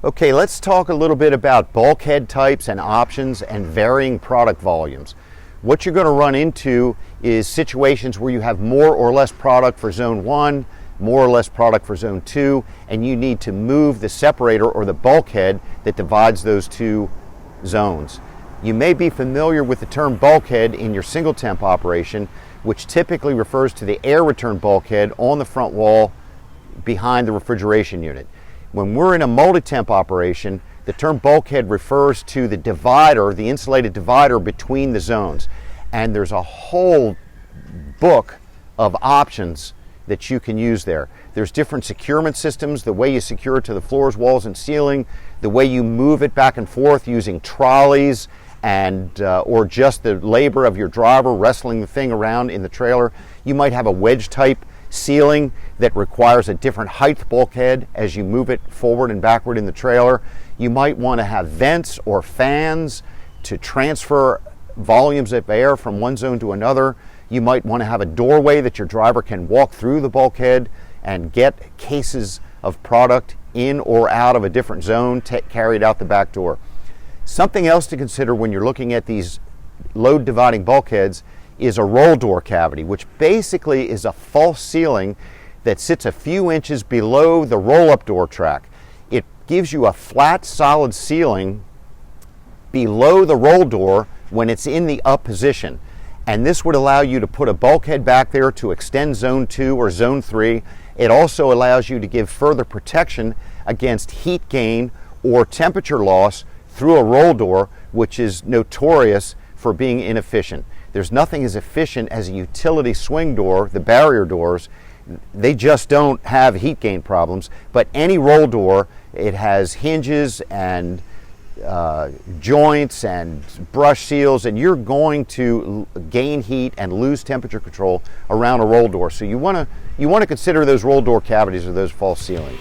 Okay, let's talk a little bit about bulkhead types and options and varying product volumes. What you're going to run into is situations where you have more or less product for zone 1, more or less product for zone 2, and you need to move the separator or the bulkhead that divides those two zones. You may be familiar with the term bulkhead in your single temp operation, which typically refers to the air return bulkhead on the front wall behind the refrigeration unit. When we're in a multi-temp operation, the term bulkhead refers to the divider, the insulated divider between the zones. And there's a whole book of options that you can use there. There's different securement systems, the way you secure it to the floors, walls, and ceiling, the way you move it back and forth using trolleys and or just the labor of your driver wrestling the thing around in the trailer. You might have a wedge-type ceiling that requires a different height bulkhead as you move it forward and backward in the trailer. You might want to have vents or fans to transfer volumes of air from one zone to another. You might want to have a doorway that your driver can walk through the bulkhead and get cases of product in or out of a different zone carried out the back door. Something else to consider when you're looking at these load dividing bulkheads is a roll door cavity, which basically is a false ceiling that sits a few inches below the roll-up door track. It gives you a flat, solid ceiling below the roll door when it's in the up position. And this would allow you to put a bulkhead back there to extend zone 2 or zone 3. It also allows you to give further protection against heat gain or temperature loss through a roll door, which is notorious for being inefficient. There's nothing as efficient as a utility swing door, the barrier doors. They just don't have heat gain problems. But any roll door, it has hinges and joints and brush seals, and you're going to gain heat and lose temperature control around a roll door. So you want to consider those roll door cavities or those false ceilings.